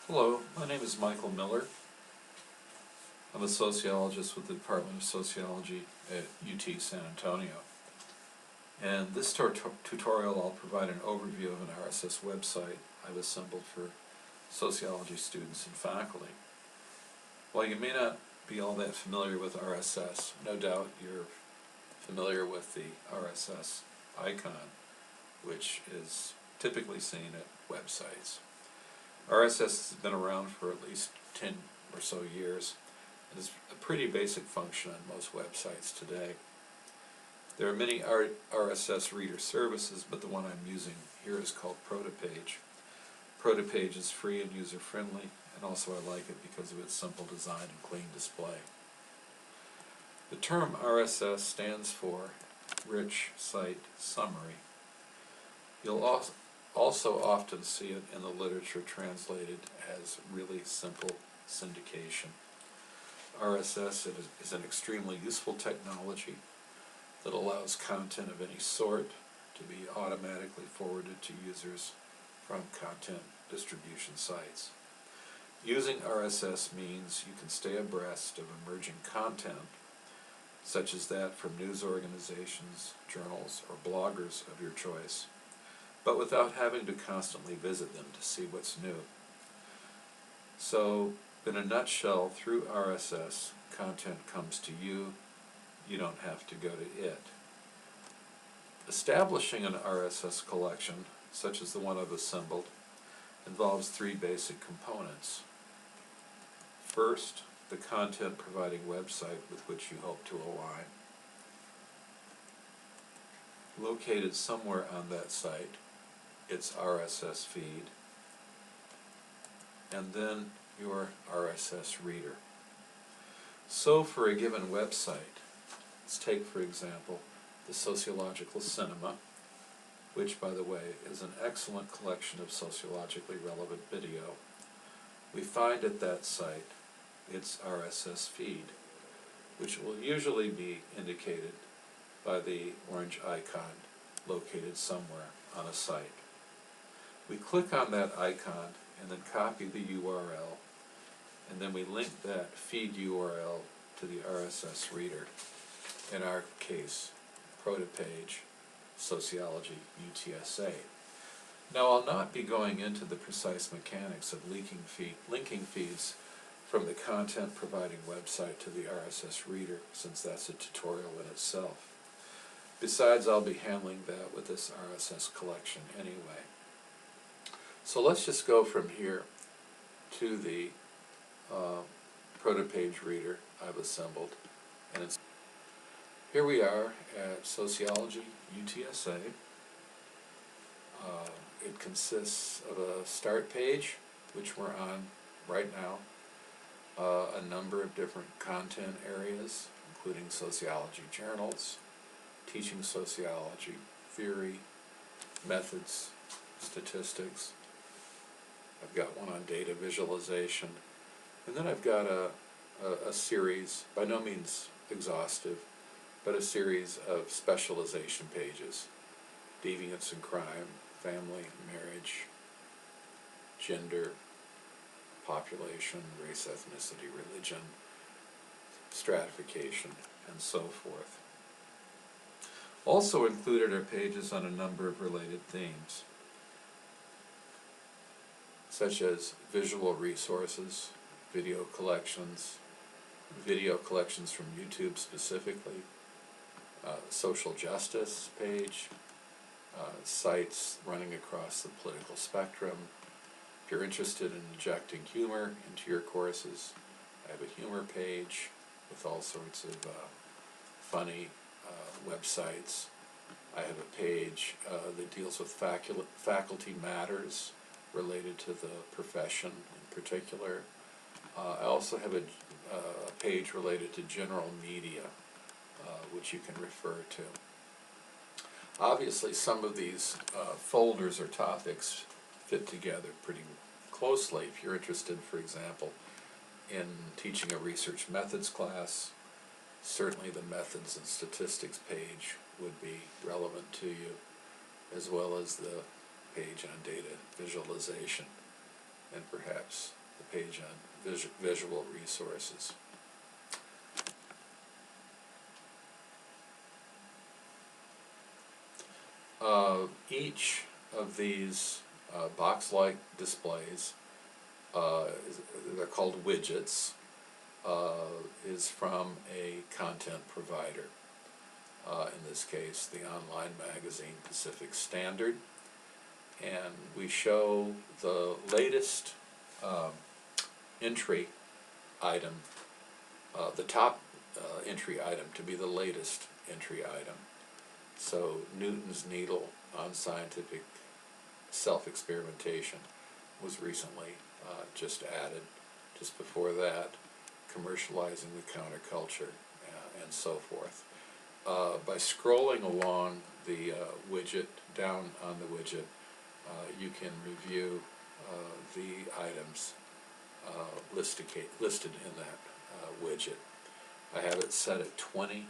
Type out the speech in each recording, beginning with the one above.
Hello, my name is Michael Miller. I'm a sociologist with the Department of Sociology at UT San Antonio. And this tutorial I'll provide an overview of an RSS website I've assembled for sociology students and faculty. While you may not be all that familiar with RSS, no doubt you're familiar with the RSS icon, which is typically seen at websites. RSS has been around for at least 10 or so years and is a pretty basic function on most websites today. There are many RSS reader services, but the one I'm using here is called Protopage. Protopage is free and user-friendly, and also I like it because of its simple design and clean display. The term RSS stands for Rich Site Summary. You'll also often see it in the literature translated as really simple syndication. RSS is an extremely useful technology that allows content of any sort to be automatically forwarded to users from content distribution sites. Using RSS means you can stay abreast of emerging content, such as that from news organizations, journals, or bloggers of your choice, but without having to constantly visit them to see what's new. So, in a nutshell, through RSS, content comes to you. You don't have to go to it. Establishing an RSS collection, such as the one I've assembled, involves three basic components. First, the content providing website with which you hope to align. Located somewhere on that site, its RSS feed, and then your RSS reader. So for a given website, let's take for example the Sociological Cinema, which by the way is an excellent collection of sociologically relevant video. We find at that site its RSS feed, which will usually be indicated by the orange icon located somewhere on a site. We click on that icon and then copy the URL, and then we link that feed URL to the RSS reader, in our case, Protopage Sociology UTSA. Now I'll not be going into the precise mechanics of linking feeds from the content providing website to the RSS reader, since that's a tutorial in itself. Besides, I'll be handling that with this RSS collection anyway. So let's just go from here to the Protopage reader I've assembled. And here we are at Sociology UTSA. It consists of a start page, which we're on right now, a number of different content areas, including sociology journals, teaching sociology, theory, methods, statistics. I've got one on data visualization, and then I've got a series, by no means exhaustive, but a series of specialization pages: deviance and crime, family, marriage, gender, population, race, ethnicity, religion, stratification, and so forth. Also included are pages on a number of related themes, such as visual resources, video collections from YouTube specifically, social justice page, sites running across the political spectrum. If you're interested in injecting humor into your courses, I have a humor page with all sorts of funny websites. I have a page that deals with faculty matters related to the profession in particular. I also have a page related to general media, which you can refer to. Obviously, some of these folders or topics fit together pretty closely. If you're interested, for example, in teaching a research methods class, certainly the methods and statistics page would be relevant to you, as well as the page on data visualization. and perhaps the page on visual resources. Each of these box-like displays, they're called widgets, is from a content provider. In this case, the online magazine Pacific Standard. And we show the latest entry item, the top entry item to be the latest entry item. So Newton's needle on scientific self-experimentation was recently just added. Just before that, commercializing the counterculture and so forth. By scrolling along the widget, down on the widget, you can review the items listed in that widget. I have it set at 20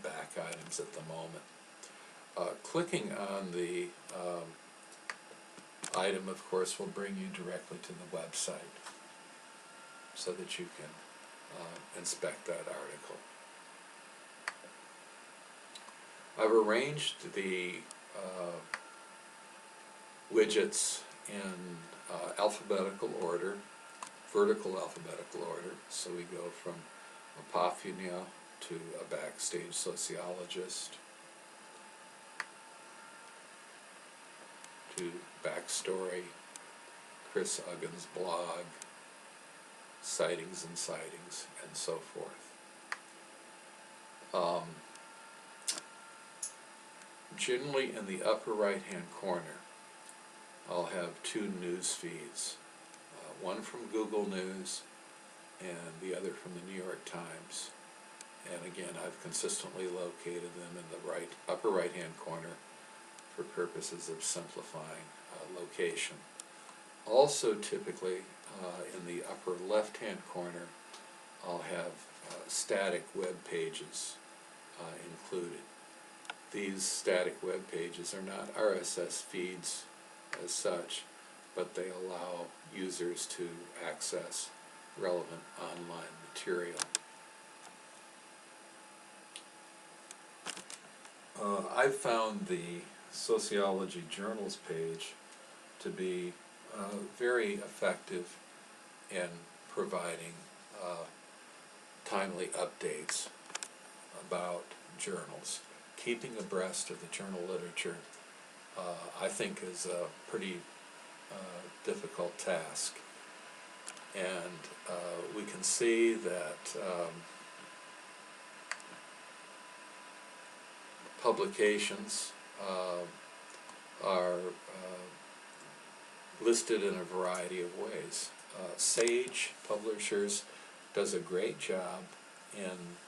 back items at the moment. Clicking on the item, of course, will bring you directly to the website so that you can inspect that article. I've arranged the widgets in alphabetical order, vertical alphabetical order, so we go from Apophynia to a backstage sociologist, to backstory, Chris Uggin's blog, sightings and sightings, and so forth. Generally in the upper right hand corner I'll have two news feeds, one from Google News and the other from the New York Times. And again, I've consistently located them in the upper right hand corner for purposes of simplifying location. Also typically in the upper left hand corner I'll have static web pages included. These static web pages are not RSS feeds as such, but they allow users to access relevant online material. I've found the Sociology Journals page to be very effective in providing timely updates about journals. Keeping abreast of the journal literature, I think, is a pretty difficult task. And we can see that publications are listed in a variety of ways. Sage Publishers does a great job in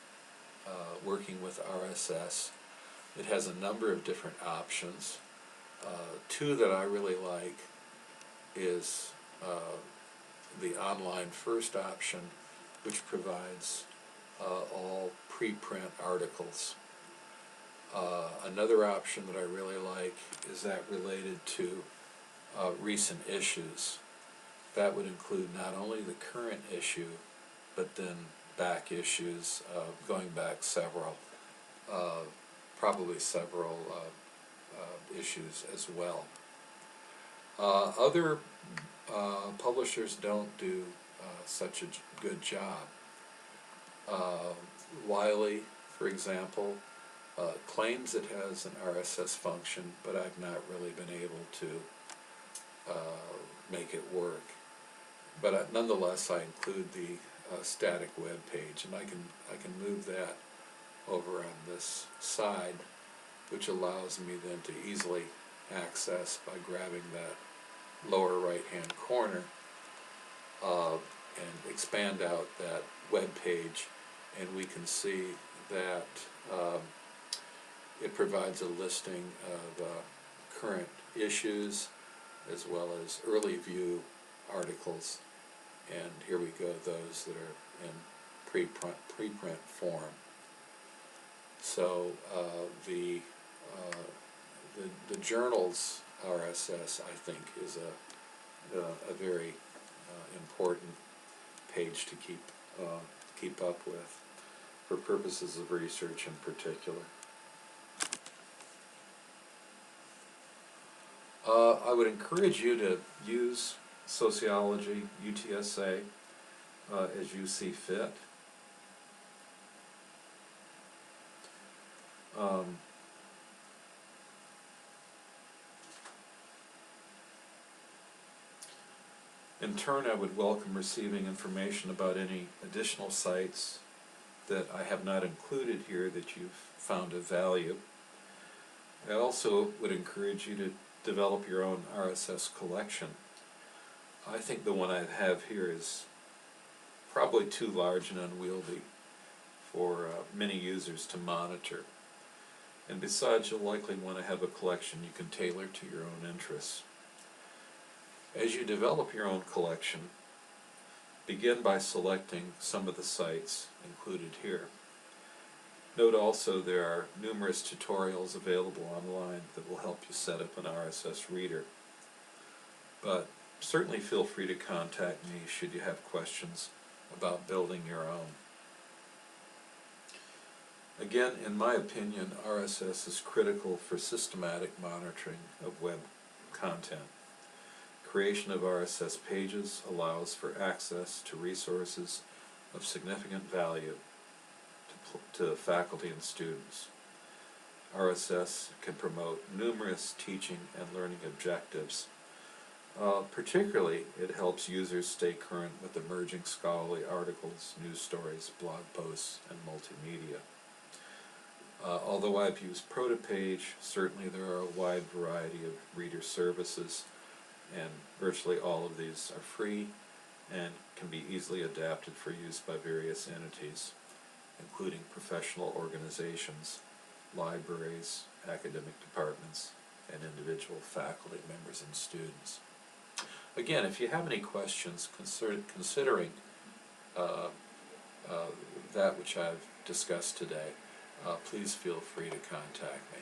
working with RSS. It has a number of different options. Two that I really like is the online first option, which provides all preprint articles. Another option that I really like is that related to recent issues. That would include not only the current issue, but then back issues going back several, probably several issues as well. Other publishers don't do such a good job. Wiley, for example, claims it has an RSS function, but I've not really been able to make it work. But nonetheless, I include the static web page, and I can move that over on this side, which allows me then to easily access by grabbing that lower right hand corner and expand out that web page, and we can see that it provides a listing of current issues as well as early view articles, and here we go, those that are in preprint form. So the journal's RSS, I think, is a very important page to keep up with for purposes of research in particular. I would encourage you to use sociology, UTSA, as you see fit. In turn, I would welcome receiving information about any additional sites that I have not included here that you've found of value. I also would encourage you to develop your own RSS collection. I think the one I have here is probably too large and unwieldy for many users to monitor. And besides, you'll likely want to have a collection you can tailor to your own interests. As you develop your own collection, begin by selecting some of the sites included here. Note also there are numerous tutorials available online that will help you set up an RSS reader. But certainly feel free to contact me should you have questions about building your own. Again, in my opinion, RSS is critical for systematic monitoring of web content. Creation of RSS pages allows for access to resources of significant value to faculty and students. RSS can promote numerous teaching and learning objectives. Particularly, it helps users stay current with emerging scholarly articles, news stories, blog posts, and multimedia. Although I've used Protopage, certainly there are a wide variety of reader services, and virtually all of these are free and can be easily adapted for use by various entities, including professional organizations, libraries, academic departments, and individual faculty members and students. Again, if you have any questions considering that which I've discussed today, please feel free to contact me.